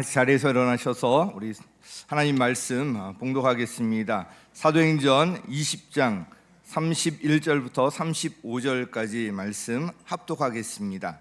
자리에서 일어나셔서 우리 하나님 말씀 봉독하겠습니다. 사도행전 20장 31절부터 35절까지 말씀 합독하겠습니다.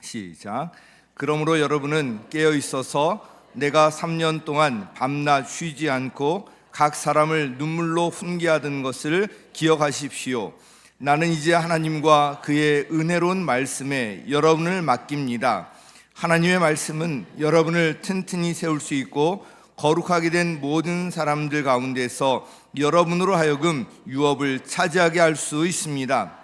시작. 그러므로 여러분은 깨어 있어서 내가 3년 동안 밤낮 쉬지 않고 각 사람을 눈물로 훈계하던 것을 기억하십시오. 나는 이제 하나님과 그의 은혜로운 말씀에 여러분을 맡깁니다. 하나님의 말씀은 여러분을 튼튼히 세울 수 있고 거룩하게 된 모든 사람들 가운데서 여러분으로 하여금 유업을 차지하게 할 수 있습니다.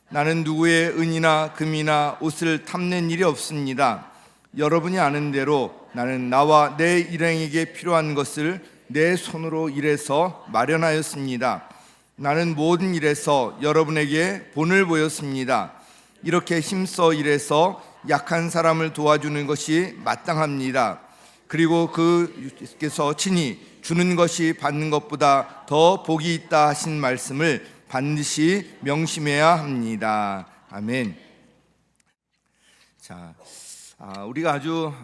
나는 누구의 은이나 금이나 옷을 탐낸 일이 없습니다. 여러분이 아는 대로 나는 나와 내 일행에게 필요한 것을 내 손으로 일해서 마련하였습니다. 나는 모든 일에서 여러분에게 본을 보였습니다. 이렇게 힘써 일해서 약한 사람을 도와주는 것이 마땅합니다. 그리고 그께서 친히 주는 것이 받는 것보다 더 복이 있다 하신 말씀을 반드시 명심해야 합니다. 아멘. 자, 우리가 아주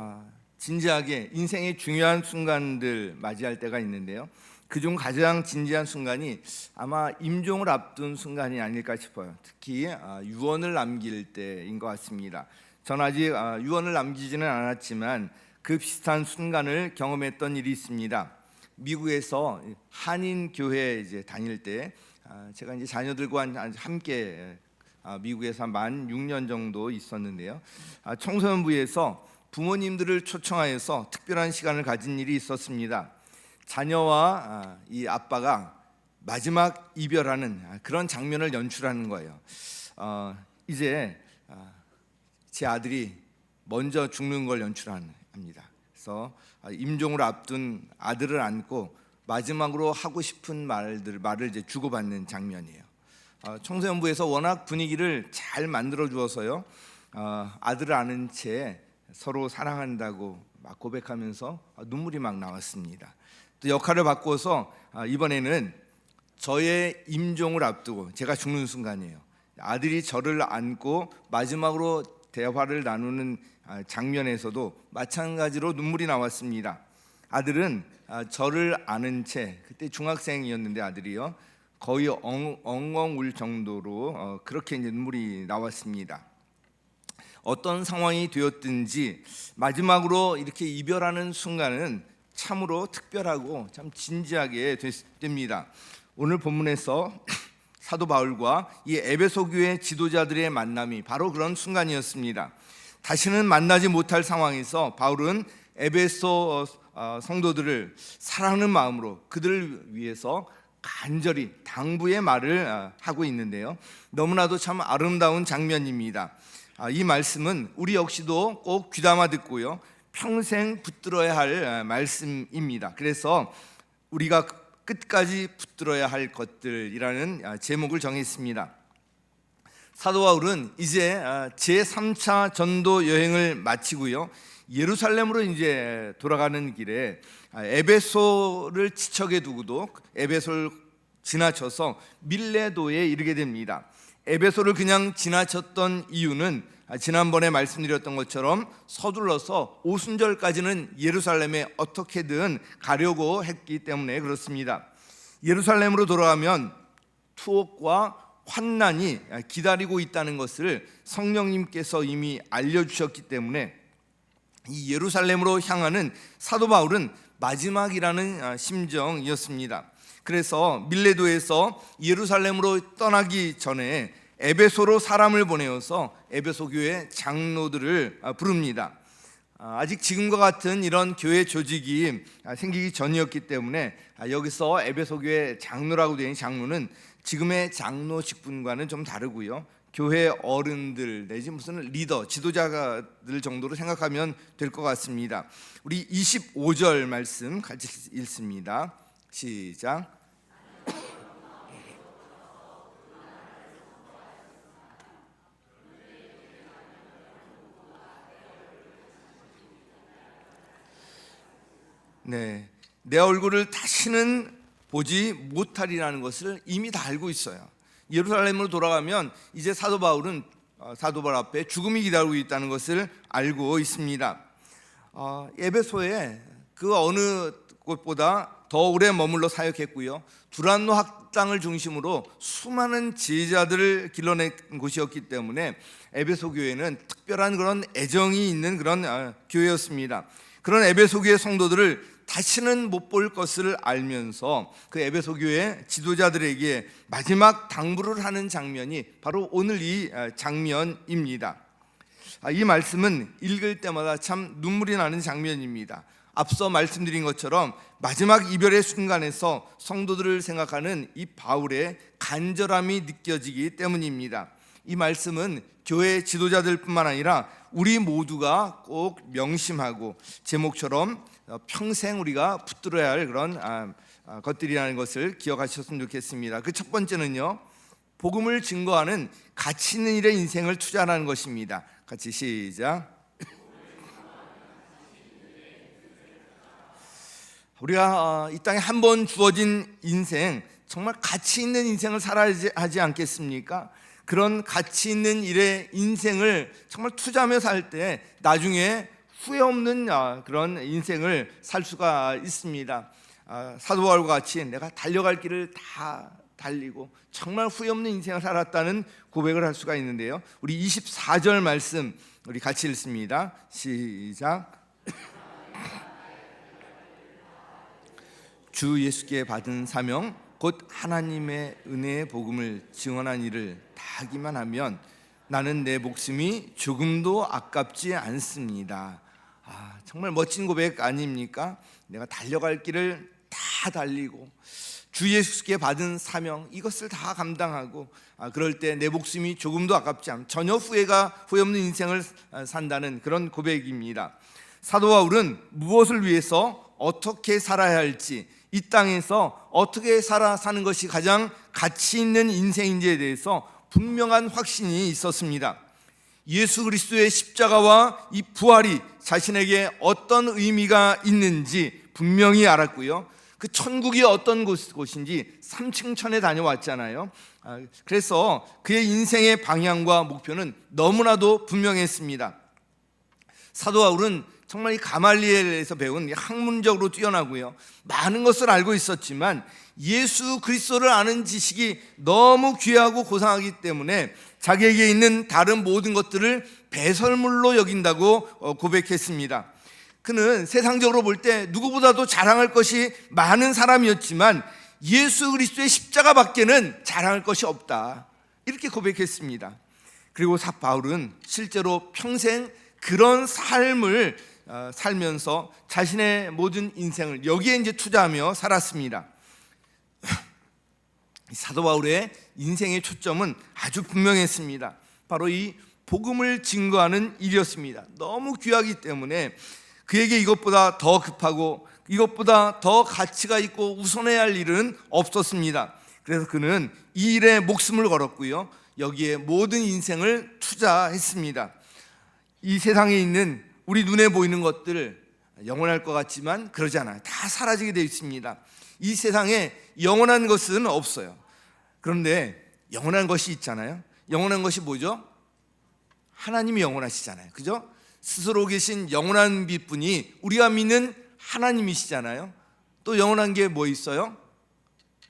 진지하게 인생의 중요한 순간들 맞이할 때가 있는데요. 그중 가장 진지한 순간이 아마 임종을 앞둔 순간이 아닐까 싶어요. 특히 유언을 남길 때인 것 같습니다. 전 아직 유언을 남기지는 않았지만 그 비슷한 순간을 경험했던 일이 있습니다. 미국에서 한인 교회 이제 다닐 때 제가 이제 자녀들과 함께 미국에서 만 6년 정도 있었는데요. 청소년부에서 부모님들을 초청하여서 특별한 시간을 가진 일이 있었습니다. 자녀와 이 아빠가 마지막 이별하는 그런 장면을 연출하는 거예요. 이제 제 아들이 먼저 죽는 걸 연출합니다. 그래서 임종을 앞둔 아들을 안고 마지막으로 하고 싶은 말을 이제 주고받는 장면이에요. 청소년부에서 워낙 분위기를 잘 만들어 주어서요. 아들을 안은 채 서로 사랑한다고 막 고백하면서 눈물이 막 나왔습니다. 또 역할을 바꿔서 이번에는 저의 임종을 앞두고 제가 죽는 순간이에요. 아들이 저를 안고 마지막으로 대화를 나누는 장면에서도 마찬가지로 눈물이 나왔습니다. 아들은 저를 안은 채, 그때 중학생이었는데 아들이요, 거의 엉엉 울 정도로 그렇게 이제 눈물이 나왔습니다. 어떤 상황이 되었든지 마지막으로 이렇게 이별하는 순간은 참으로 특별하고 참 진지하게 됩니다. 오늘 본문에서 사도 바울과 이 에베소 교회 지도자들의 만남이 바로 그런 순간이었습니다. 다시는 만나지 못할 상황에서 바울은 에베소 성도들을 사랑하는 마음으로 그들을 위해서 간절히 당부의 말을 하고 있는데요. 너무나도 참 아름다운 장면입니다. 이 말씀은 우리 역시도 꼭 귀담아 듣고요, 평생 붙들어야 할 말씀입니다. 그래서 우리가 끝까지 붙들어야 할 것들이라는 제목을 정했습니다. 사도 바울은 이제 제3차 전도 여행을 마치고요, 예루살렘으로 이제 돌아가는 길에 에베소를 지척에 두고도 에베소를 지나쳐서 밀레도에 이르게 됩니다. 에베소를 그냥 지나쳤던 이유는 지난번에 말씀드렸던 것처럼 서둘러서 오순절까지는 예루살렘에 어떻게든 가려고 했기 때문에 그렇습니다. 예루살렘으로 돌아가면 투옥과 환난이 기다리고 있다는 것을 성령님께서 이미 알려주셨기 때문에 이 예루살렘으로 향하는 사도 바울은 마지막이라는 심정이었습니다. 그래서 밀레도에서 예루살렘으로 떠나기 전에 에베소로 사람을 보내어서 에베소 교회 장로들을 부릅니다. 아직 지금과 같은 이런 교회 조직이 생기기 전이었기 때문에 여기서 에베소 교회 장로라고 되는 장로는 지금의 장로 직분과는 좀 다르고요, 교회 어른들 내지 무슨 리더, 지도자들 정도로 생각하면 될 것 같습니다. 우리 25절 말씀 같이 읽습니다. 시작. 네, 내 얼굴을 다시는 보지 못하리라는 것을 이미 다 알고 있어요. 예루살렘으로 돌아가면 이제 사도 바울은 사도 바울 앞에 죽음이 기다리고 있다는 것을 알고 있습니다. 에베소에 그 어느 곳보다 더 오래 머물러 사역했고요. 두란노 학당을 중심으로 수많은 제자들을 길러낸 곳이었기 때문에 에베소 교회는 특별한 그런 애정이 있는 그런 교회였습니다. 그런 에베소 교회 성도들을 다시는 못 볼 것을 알면서 그 에베소 교회 지도자들에게 마지막 당부를 하는 장면이 바로 오늘 이 장면입니다. 이 말씀은 읽을 때마다 참 눈물이 나는 장면입니다. 앞서 말씀드린 것처럼 마지막 이별의 순간에서 성도들을 생각하는 이 바울의 간절함이 느껴지기 때문입니다. 이 말씀은 교회 지도자들뿐만 아니라 우리 모두가 꼭 명심하고 제목처럼 평생 우리가 붙들어야 할 그런 것들이라는 것을 기억하셨으면 좋겠습니다. 그 첫 번째는요, 복음을 증거하는 가치 있는 일에 인생을 투자하는 것입니다. 같이 시작. 우리가 이 땅에 한 번 주어진 인생, 정말 가치 있는 인생을 살아야 하지 않겠습니까? 그런 가치 있는 일에 인생을 정말 투자하며 살 때 나중에 후회 없는 그런 인생을 살 수가 있습니다. 사도 바울과 같이 내가 달려갈 길을 다 달리고 정말 후회 없는 인생을 살았다는 고백을 할 수가 있는데요. 우리 24절 말씀 우리 같이 읽습니다. 시작. 주 예수께 받은 사명 곧 하나님의 은혜의 복음을 증언한 일을 다 하기만 하면 나는 내 목숨이 조금도 아깝지 않습니다. 정말 멋진 고백 아닙니까? 내가 달려갈 길을 다 달리고 주 예수께 받은 사명 이것을 다 감당하고 그럴 때 내 목숨이 조금도 아깝지 않고 전혀 후회 없는 인생을 산다는 그런 고백입니다. 사도 바울은 무엇을 위해서 어떻게 살아야 할지, 이 땅에서 어떻게 사는 것이 가장 가치 있는 인생인지에 대해서 분명한 확신이 있었습니다. 예수 그리스도의 십자가와 이 부활이 자신에게 어떤 의미가 있는지 분명히 알았고요. 그 천국이 어떤 곳인지 3층 천에 다녀왔잖아요. 그래서 그의 인생의 방향과 목표는 너무나도 분명했습니다. 사도 바울은 정말 이 가말리엘에서 배운 학문적으로 뛰어나고요, 많은 것을 알고 있었지만 예수 그리스도를 아는 지식이 너무 귀하고 고상하기 때문에 자기에게 있는 다른 모든 것들을 배설물로 여긴다고 고백했습니다. 그는 세상적으로 볼 때 누구보다도 자랑할 것이 많은 사람이었지만 예수 그리스도의 십자가밖에는 자랑할 것이 없다, 이렇게 고백했습니다. 그리고 바울은 실제로 평생 그런 삶을 살면서 자신의 모든 인생을 여기에 이제 투자하며 살았습니다. 사도 바울의 인생의 초점은 아주 분명했습니다. 바로 이 복음을 증거하는 일이었습니다. 너무 귀하기 때문에 그에게 이것보다 더 급하고 이것보다 더 가치가 있고 우선해야 할 일은 없었습니다. 그래서 그는 이 일에 목숨을 걸었고요, 여기에 모든 인생을 투자했습니다. 이 세상에 있는 우리 눈에 보이는 것들 영원할 것 같지만 그러지 않아요. 다 사라지게 되어 있습니다. 이 세상에 영원한 것은 없어요. 그런데 영원한 것이 있잖아요. 영원한 것이 뭐죠? 하나님이 영원하시잖아요. 그죠? 스스로 계신 영원한 분이 우리가 믿는 하나님이시잖아요. 또 영원한 게 뭐 있어요?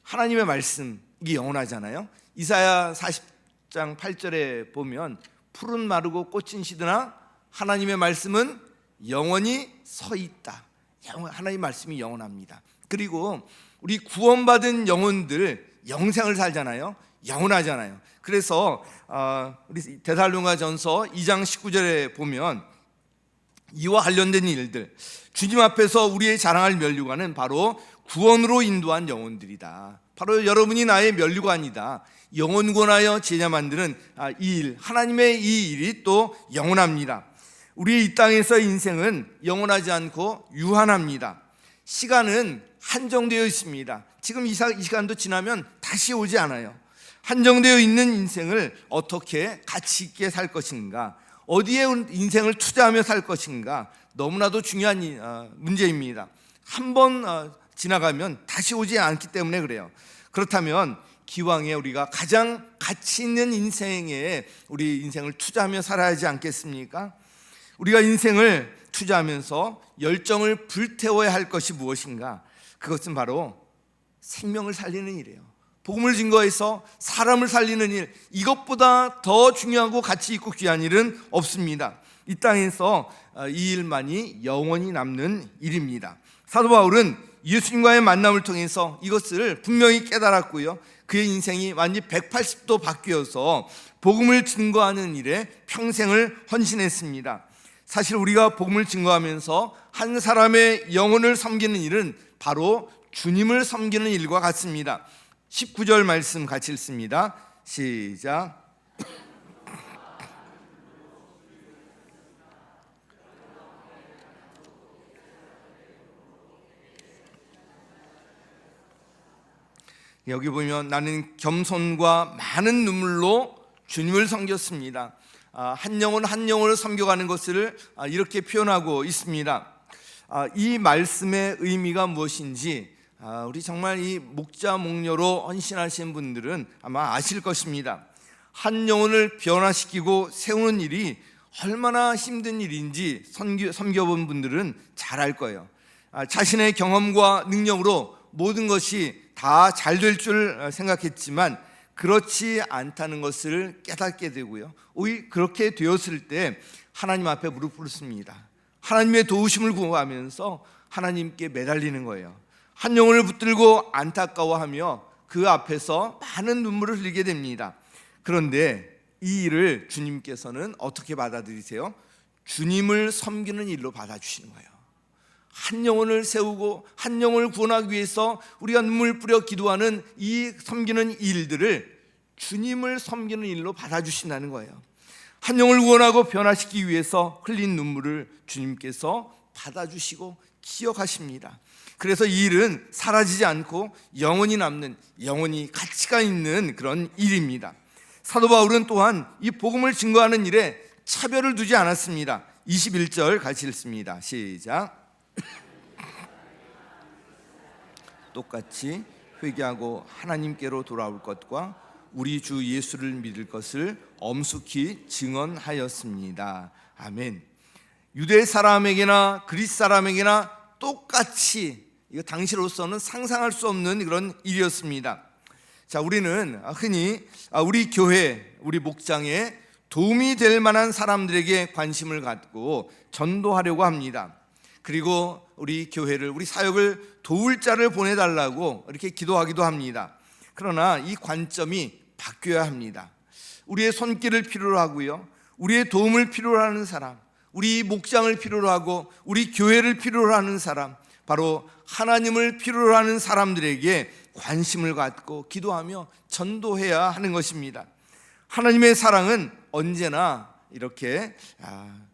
하나님의 말씀, 이게 영원하잖아요. 이사야 40장 8절에 보면 푸른 마르고 꽃은 시드나 하나님의 말씀은 영원히 서 있다. 하나님의 말씀이 영원합니다. 그리고 우리 구원받은 영혼들 영생을 살잖아요. 영원하잖아요. 그래서 우리 데살로니가전서 2장 19절에 보면 이와 관련된 일들, 주님 앞에서 우리의 자랑할 면류관은 바로 구원으로 인도한 영혼들이다. 바로 여러분이 나의 면류관이다. 영혼 구원하여 제자 만드는 이 일, 하나님의 이 일이 또 영원합니다. 우리 이 땅에서 인생은 영원하지 않고 유한합니다. 시간은 한정되어 있습니다. 지금 이 시간도 지나면 다시 오지 않아요. 한정되어 있는 인생을 어떻게 가치 있게 살 것인가, 어디에 인생을 투자하며 살 것인가, 너무나도 중요한 문제입니다. 한 번 지나가면 다시 오지 않기 때문에 그래요. 그렇다면 기왕에 우리가 가장 가치 있는 인생에 우리 인생을 투자하며 살아야 하지 않겠습니까? 우리가 인생을 투자하면서 열정을 불태워야 할 것이 무엇인가? 그것은 바로 생명을 살리는 일이에요. 복음을 증거해서 사람을 살리는 일, 이것보다 더 중요하고 가치 있고 귀한 일은 없습니다. 이 땅에서 이 일만이 영원히 남는 일입니다. 사도 바울은 예수님과의 만남을 통해서 이것을 분명히 깨달았고요, 그의 인생이 완전히 180도 바뀌어서 복음을 증거하는 일에 평생을 헌신했습니다. 사실 우리가 복음을 증거하면서 한 사람의 영혼을 섬기는 일은 바로 주님을 섬기는 일과 같습니다. 19절 말씀 같이 읽습니다. 시작. 여기 보면 나는 겸손과 많은 눈물로 주님을 섬겼습니다. 한 영혼 한 영혼을 섬겨가는 것을 이렇게 표현하고 있습니다. 이 말씀의 의미가 무엇인지 우리 정말 이 목자 목녀로 헌신하신 분들은 아마 아실 것입니다. 한 영혼을 변화시키고 세우는 일이 얼마나 힘든 일인지 섬겨본 분들은 잘 알 거예요. 자신의 경험과 능력으로 모든 것이 다 잘 될 줄 생각했지만 그렇지 않다는 것을 깨닫게 되고요, 오히려 그렇게 되었을 때 하나님 앞에 무릎 꿇습니다. 하나님의 도우심을 구하면서 하나님께 매달리는 거예요. 한 영혼을 붙들고 안타까워하며 그 앞에서 많은 눈물을 흘리게 됩니다. 그런데 이 일을 주님께서는 어떻게 받아들이세요? 주님을 섬기는 일로 받아주시는 거예요. 한 영혼을 세우고 한 영혼을 구원하기 위해서 우리가 눈물 뿌려 기도하는 이 섬기는 일들을 주님을 섬기는 일로 받아주신다는 거예요. 한 영혼을 구원하고 변화시키기 위해서 흘린 눈물을 주님께서 받아주시고 기억하십니다. 그래서 이 일은 사라지지 않고 영원히 남는, 영원히 가치가 있는 그런 일입니다. 사도 바울은 또한 이 복음을 증거하는 일에 차별을 두지 않았습니다. 21절 같이 읽습니다. 시작. 똑같이 회개하고 하나님께로 돌아올 것과 우리 주 예수를 믿을 것을 엄숙히 증언하였습니다. 아멘. 유대 사람에게나 그리스 사람에게나 똑같이, 이거 당시로서는 상상할 수 없는 그런 일이었습니다. 자, 우리는 흔히 우리 교회, 우리 목장에 도움이 될 만한 사람들에게 관심을 갖고 전도하려고 합니다. 그리고 우리 교회를, 우리 사역을 도울 자를 보내달라고 이렇게 기도하기도 합니다. 그러나 이 관점이 바뀌어야 합니다. 우리의 손길을 필요로 하고요, 우리의 도움을 필요로 하는 사람, 우리 목장을 필요로 하고 우리 교회를 필요로 하는 사람, 바로 하나님을 필요로 하는 사람들에게 관심을 갖고 기도하며 전도해야 하는 것입니다. 하나님의 사랑은 언제나 이렇게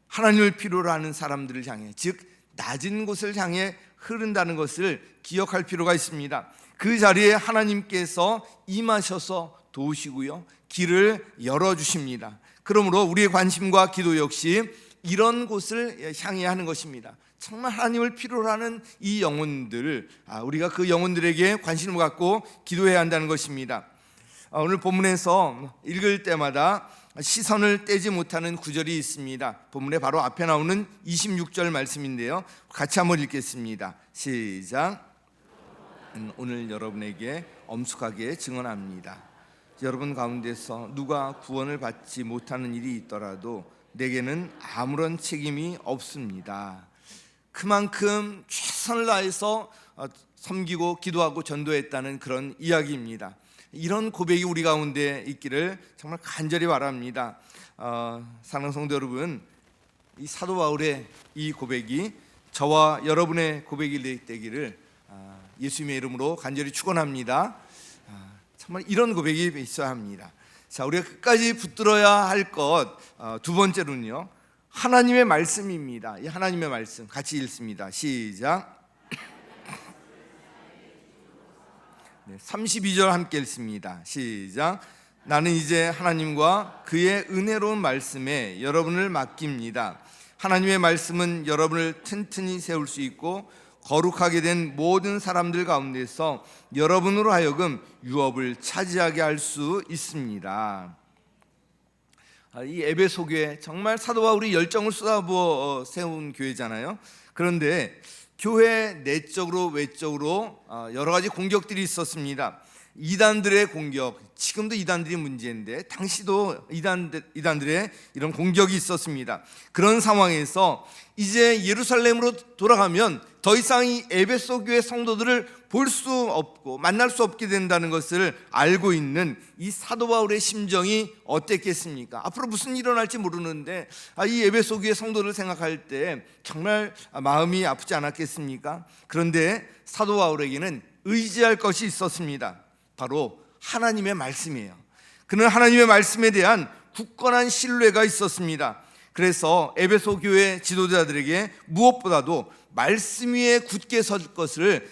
하나님을 필요로 하는 사람들을 향해, 즉 낮은 곳을 향해 흐른다는 것을 기억할 필요가 있습니다. 그 자리에 하나님께서 임하셔서 도우시고요, 길을 열어주십니다. 그러므로 우리의 관심과 기도 역시 이런 곳을 향해야 하는 것입니다. 정말 하나님을 필요로 하는 이 영혼들, 우리가 그 영혼들에게 관심을 갖고 기도해야 한다는 것입니다. 오늘 본문에서 읽을 때마다 시선을 떼지 못하는 구절이 있습니다. 본문에 바로 앞에 나오는 26절 말씀인데요, 같이 한번 읽겠습니다. 시작. 오늘 여러분에게 엄숙하게 증언합니다. 여러분 가운데서 누가 구원을 받지 못하는 일이 있더라도 내게는 아무런 책임이 없습니다. 그만큼 최선을 다해서 섬기고 기도하고 전도했다는 그런 이야기입니다. 이런 고백이 우리 가운데 있기를 정말 간절히 바랍니다. 사랑하는 성도 여러분, 이 사도 바울의 이 고백이 저와 여러분의 고백이 되기를 예수님의 이름으로 간절히 축원합니다. 정말 이런 고백이 있어야 합니다. 자, 우리가 끝까지 붙들어야 할 것 두 번째로는요, 하나님의 말씀입니다. 이 하나님의 말씀 같이 읽습니다. 시작. 32절 함께 읽습니다. 시작. 나는 이제 하나님과 그의 은혜로운 말씀에 여러분을 맡깁니다. 하나님의 말씀은 여러분을 튼튼히 세울 수 있고 거룩하게 된 모든 사람들 가운데서 여러분으로 하여금 유업을 차지하게 할 수 있습니다. 이 에베소 교회 정말 사도 바울이 열정을 쏟아부어 세운 교회잖아요. 그런데 교회 내적으로 외적으로 여러 가지 공격들이 있었습니다. 이단들의 공격, 지금도 이단들이 문제인데 당시도 이단들의 이런 공격이 있었습니다. 그런 상황에서 이제 예루살렘으로 돌아가면 더 이상 이 에베소 교회 성도들을 볼 수 없고 만날 수 없게 된다는 것을 알고 있는 이 사도 바울의 심정이 어땠겠습니까? 앞으로 무슨 일이 일어날지 모르는데 이 에베소 교회 성도를 생각할 때 정말 마음이 아프지 않았겠습니까? 그런데 사도 바울에게는 의지할 것이 있었습니다. 바로 하나님의 말씀이에요. 그는 하나님의 말씀에 대한 굳건한 신뢰가 있었습니다. 그래서 에베소 교회 지도자들에게 무엇보다도 말씀 위에 굳게 설 것을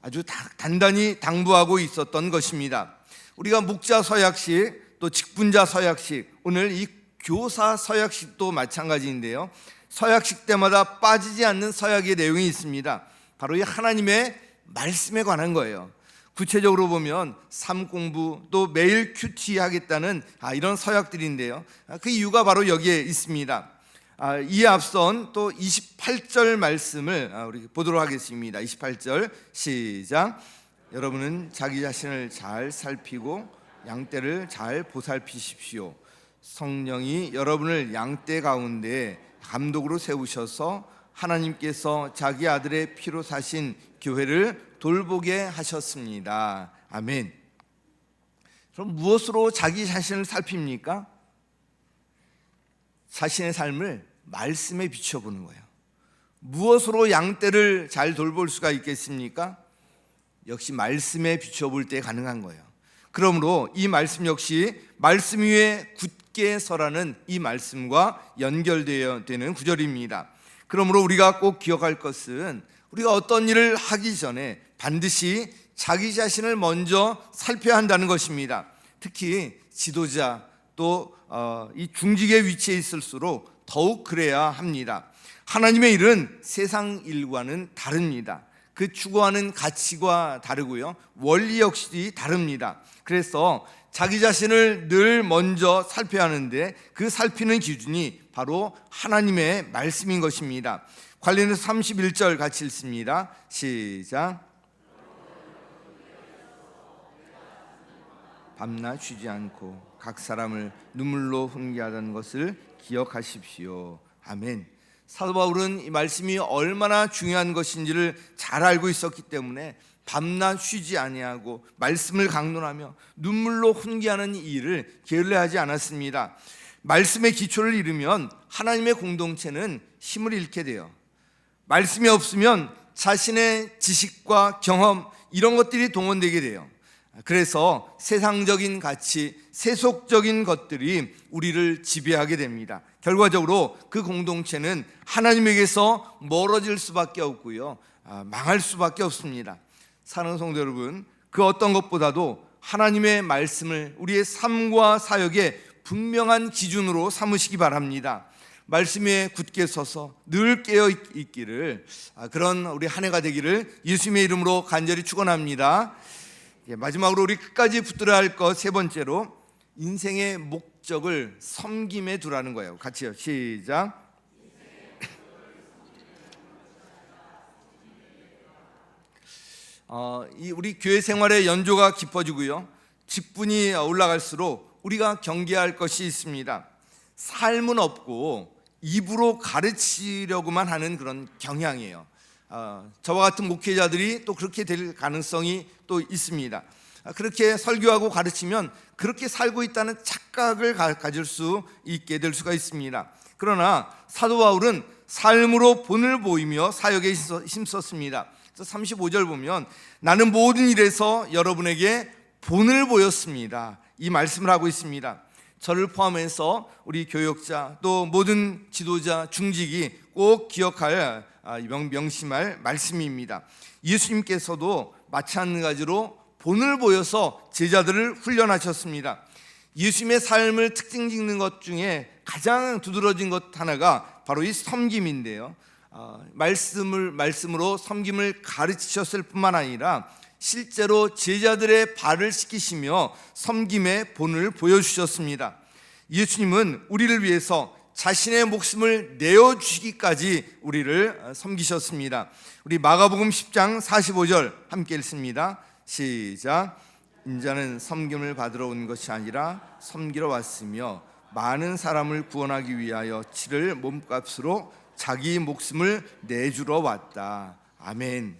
아주 단단히 당부하고 있었던 것입니다. 우리가 목자 서약식 또 직분자 서약식, 오늘 이 교사 서약식도 마찬가지인데요. 서약식 때마다 빠지지 않는 서약의 내용이 있습니다. 바로 이 하나님의 말씀에 관한 거예요. 구체적으로 보면 삶 공부 또 매일 큐티 하겠다는 이런 서약들인데요. 그 이유가 바로 여기에 있습니다. 이에 앞선 또 28절 말씀을 우리 보도록 하겠습니다. 28절 시작. 여러분은 자기 자신을 잘 살피고 양떼를 잘 보살피십시오. 성령이 여러분을 양떼 가운데 감독으로 세우셔서 하나님께서 자기 아들의 피로 사신 교회를 돌보게 하셨습니다. 아멘. 그럼 무엇으로 자기 자신을 살핍니까? 자신의 삶을 말씀에 비춰보는 거예요. 무엇으로 양떼를 잘 돌볼 수가 있겠습니까? 역시 말씀에 비춰볼 때 가능한 거예요. 그러므로 이 말씀 역시 말씀 위에 굳게 서라는 이 말씀과 연결되어야 되는 구절입니다. 그러므로 우리가 꼭 기억할 것은 우리가 어떤 일을 하기 전에 반드시 자기 자신을 먼저 살펴야 한다는 것입니다. 특히 지도자 또 이 중직의 위치에 있을수록 더욱 그래야 합니다. 하나님의 일은 세상 일과는 다릅니다. 그 추구하는 가치가 다르고요, 원리 역시 다릅니다. 그래서 자기 자신을 늘 먼저 살펴야 하는데 그 살피는 기준이 바로 하나님의 말씀인 것입니다. 관련해서 31절 같이 읽습니다. 시작. 밤낮 쉬지 않고 각 사람을 눈물로 훈계하던 것을 기억하십시오. 아멘. 사도 바울은 이 말씀이 얼마나 중요한 것인지를 잘 알고 있었기 때문에 밤낮 쉬지 아니하고 말씀을 강론하며 눈물로 훈계하는 이 일을 게을리하지 않았습니다. 말씀의 기초를 잃으면 하나님의 공동체는 힘을 잃게 돼요. 말씀이 없으면 자신의 지식과 경험 이런 것들이 동원되게 돼요. 그래서 세상적인 가치, 세속적인 것들이 우리를 지배하게 됩니다. 결과적으로 그 공동체는 하나님에게서 멀어질 수밖에 없고요, 망할 수밖에 없습니다. 사랑하는 성도 여러분, 그 어떤 것보다도 하나님의 말씀을 우리의 삶과 사역의 분명한 기준으로 삼으시기 바랍니다. 말씀 위에 굳게 서서 늘 깨어 있기를, 그런 우리 한 해가 되기를 예수님의 이름으로 간절히 축원합니다. 마지막으로 우리 끝까지 붙들어야 할 것 세 번째로, 인생의 목적을 섬김에 두라는 거예요. 같이요. 시작. 우리 교회 생활의 연조가 깊어지고요, 직분이 올라갈수록 우리가 경계할 것이 있습니다. 삶은 없고 입으로 가르치려고만 하는 그런 경향이에요. 저와 같은 목회자들이 또 그렇게 될 가능성이 또 있습니다. 그렇게 설교하고 가르치면 그렇게 살고 있다는 착각을 가질 수 있게 될 수가 있습니다. 그러나 사도 바울은 삶으로 본을 보이며 사역에 힘썼습니다. 35절 보면 나는 모든 일에서 여러분에게 본을 보였습니다, 이 말씀을 하고 있습니다. 저를 포함해서 우리 교역자 또 모든 지도자 중직이 꼭 기억할 명심할 말씀입니다. 예수님께서도 마찬가지로 본을 보여서 제자들을 훈련하셨습니다. 예수님의 삶을 특징 짓는 것 중에 가장 두드러진 것 하나가 바로 이 섬김인데요. 말씀으로 섬김을 가르치셨을 뿐만 아니라 실제로 제자들의 발을 씻기시며 섬김의 본을 보여주셨습니다. 예수님은 우리를 위해서 자신의 목숨을 내어주시기까지 우리를 섬기셨습니다. 우리 마가복음 10장 45절 함께 읽습니다. 시작. 인자는 섬김을 받으러 온 것이 아니라 섬기러 왔으며 많은 사람을 구원하기 위하여 치를 몸값으로 자기 목숨을 내주러 왔다. 아멘.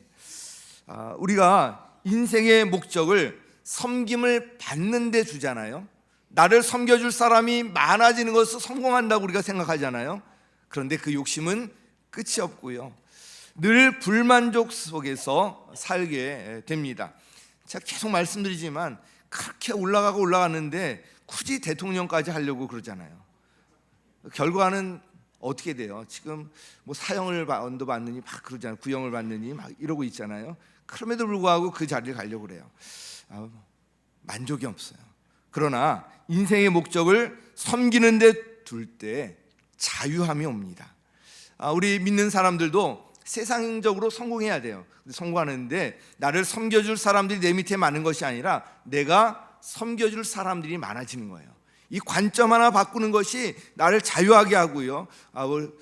우리가 인생의 목적을 섬김을 받는 데 주잖아요. 나를 섬겨줄 사람이 많아지는 것을 성공한다고 우리가 생각하잖아요. 그런데 그 욕심은 끝이 없고요, 늘 불만족 속에서 살게 됩니다. 제가 계속 말씀드리지만 그렇게 올라가고 올라가는데 굳이 대통령까지 하려고 그러잖아요. 결과는 어떻게 돼요? 지금 뭐 사형을 언도 받느니 막 그러잖아요. 구형을 받느니 막 이러고 있잖아요. 그럼에도 불구하고 그 자리를 가려고 그래요. 만족이 없어요. 그러나 인생의 목적을 섬기는 데 둘 때 자유함이 옵니다. 우리 믿는 사람들도 세상적으로 성공해야 돼요. 성공하는데 나를 섬겨줄 사람들이 내 밑에 많은 것이 아니라 내가 섬겨줄 사람들이 많아지는 거예요. 이 관점 하나 바꾸는 것이 나를 자유하게 하고요,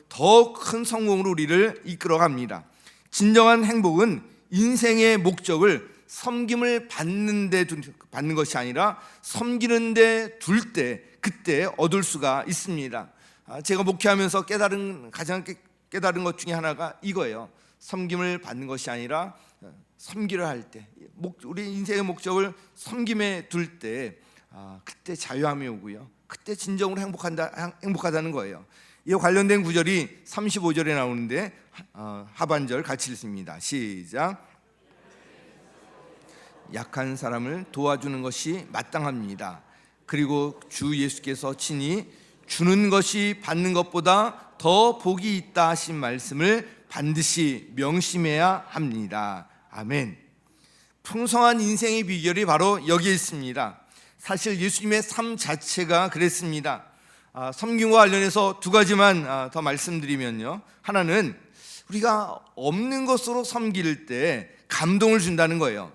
더 큰 성공으로 우리를 이끌어갑니다. 진정한 행복은 인생의 목적을 섬김을 받는 것이 아니라 섬기는 데 둘 때, 그때 얻을 수가 있습니다. 제가 목회하면서 가장 깨달은 것 중에 하나가 이거예요. 섬김을 받는 것이 아니라 섬기려 할 때, 우리 인생의 목적을 섬김에 둘 때, 그때 자유함이 오고요, 그때 진정으로 행복하다는 거예요. 이와 관련된 구절이 35절에 나오는데 하반절 같이 읽습니다. 시작. 약한 사람을 도와주는 것이 마땅합니다. 그리고 주 예수께서 친히 주는 것이 받는 것보다 더 복이 있다 하신 말씀을 반드시 명심해야 합니다. 아멘. 풍성한 인생의 비결이 바로 여기에 있습니다. 사실 예수님의 삶 자체가 그랬습니다. 섬김과 관련해서 두 가지만 더 말씀드리면요, 하나는 우리가 없는 것으로 섬길 때 감동을 준다는 거예요.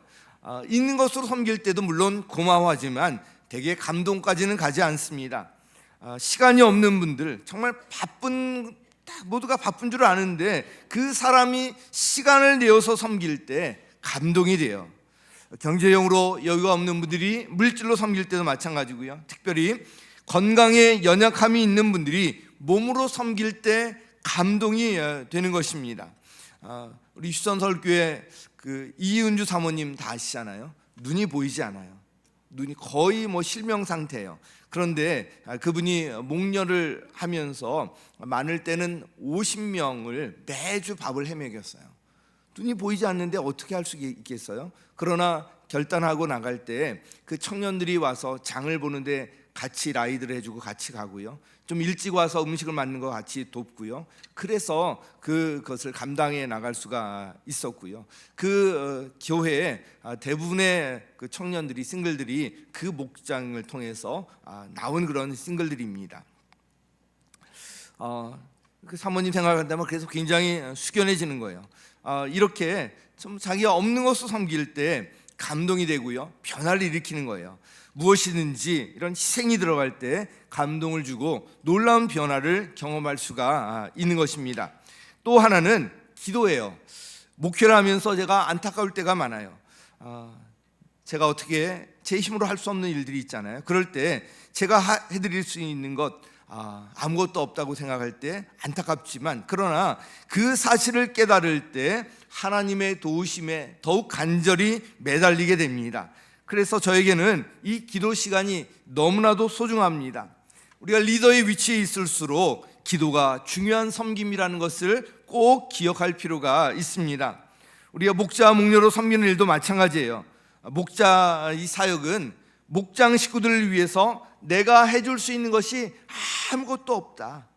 있는 것으로 섬길 때도 물론 고마워하지만 대개 감동까지는 가지 않습니다. 시간이 없는 분들, 정말 모두가 바쁜 줄 아는데 그 사람이 시간을 내어서 섬길 때 감동이 돼요. 경제적으로 여유가 없는 분들이 물질로 섬길 때도 마찬가지고요, 특별히 건강에 연약함이 있는 분들이 몸으로 섬길 때 감동이 되는 것입니다. 우리 휴전설교회 이은주 사모님 다 아시잖아요. 눈이 보이지 않아요. 눈이 거의 실명 상태예요. 그런데 그분이 목련을 하면서 많을 때는 50명을 매주 밥을 해먹였어요. 눈이 보이지 않는데 어떻게 할 수 있겠어요? 그러나 결단하고 나갈 때 그 청년들이 와서 장을 보는데 같이 라이드를 해주고 같이 가고요, 좀 일찍 와서 음식을 만드는 거 같이 돕고요, 그래서 그것을 감당해 나갈 수가 있었고요. 교회에 대부분의 청년들이, 싱글들이 그 목장을 통해서 나온 그런 싱글들입니다. 그 사모님 생각한다면 그래서 굉장히 숙연해지는 거예요. 이렇게 좀 자기가 없는 것으로 섬길 때 감동이 되고요, 변화를 일으키는 거예요. 무엇이든지 이런 희생이 들어갈 때 감동을 주고 놀라운 변화를 경험할 수가 있는 것입니다. 또 하나는 기도예요. 목회를 하면서 제가 안타까울 때가 많아요. 제가 어떻게 제 힘으로 할 수 없는 일들이 있잖아요. 그럴 때 제가 해드릴 수 있는 것 아무것도 없다고 생각할 때 안타깝지만, 그러나 그 사실을 깨달을 때 하나님의 도우심에 더욱 간절히 매달리게 됩니다. 그래서 저에게는 이 기도 시간이 너무나도 소중합니다. 우리가 리더의 위치에 있을수록 기도가 중요한 섬김이라는 것을 꼭 기억할 필요가 있습니다. 우리가 목자, 목녀로 섬기는 일도 마찬가지예요. 목자 이 사역은 목장 식구들을 위해서 내가 해줄 수 있는 것이 아무것도 없다,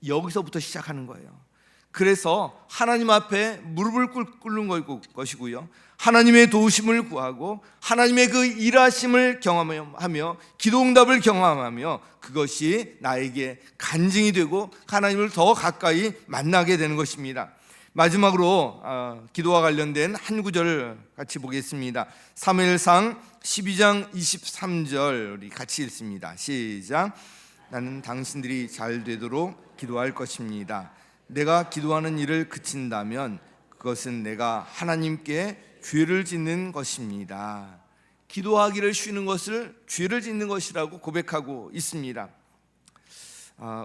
여기서부터 시작하는 거예요. 그래서 하나님 앞에 무릎을 꿇는 것이고요, 하나님의 도우심을 구하고 하나님의 그 일하심을 경험하며 기도응답을 경험하며 그것이 나에게 간증이 되고 하나님을 더 가까이 만나게 되는 것입니다. 마지막으로 기도와 관련된 한 구절을 같이 보겠습니다. 사무엘상 12장 23절 우리 같이 읽습니다. 시작. 나는 당신들이 잘 되도록 기도할 것입니다. 내가 기도하는 일을 그친다면 그것은 내가 하나님께 죄를 짓는 것입니다. 기도하기를 쉬는 것을 죄를 짓는 것이라고 고백하고 있습니다.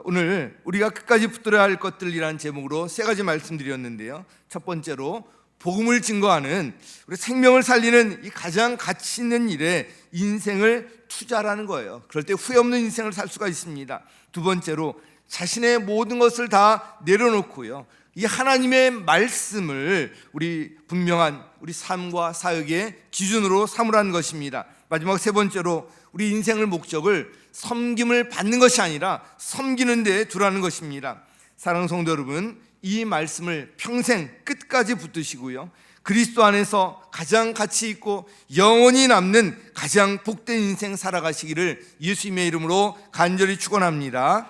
오늘 우리가 끝까지 붙들어야 할 것들이라는 제목으로 세 가지 말씀드렸는데요. 첫 번째로 복음을 증거하는, 우리 생명을 살리는 이 가장 가치 있는 일에 인생을 투자라는 거예요. 그럴 때 후회 없는 인생을 살 수가 있습니다. 두 번째로 자신의 모든 것을 다 내려놓고요, 이 하나님의 말씀을 우리 분명한 우리 삶과 사역의 기준으로 삼으라는 것입니다. 마지막 세 번째로 우리 인생의 목적을 섬김을 받는 것이 아니라 섬기는 데 두라는 것입니다. 사랑하는 성도 여러분, 이 말씀을 평생 끝까지 붙드시고요, 그리스도 안에서 가장 가치 있고 영원히 남는 가장 복된 인생 살아가시기를 예수님의 이름으로 간절히 축원합니다.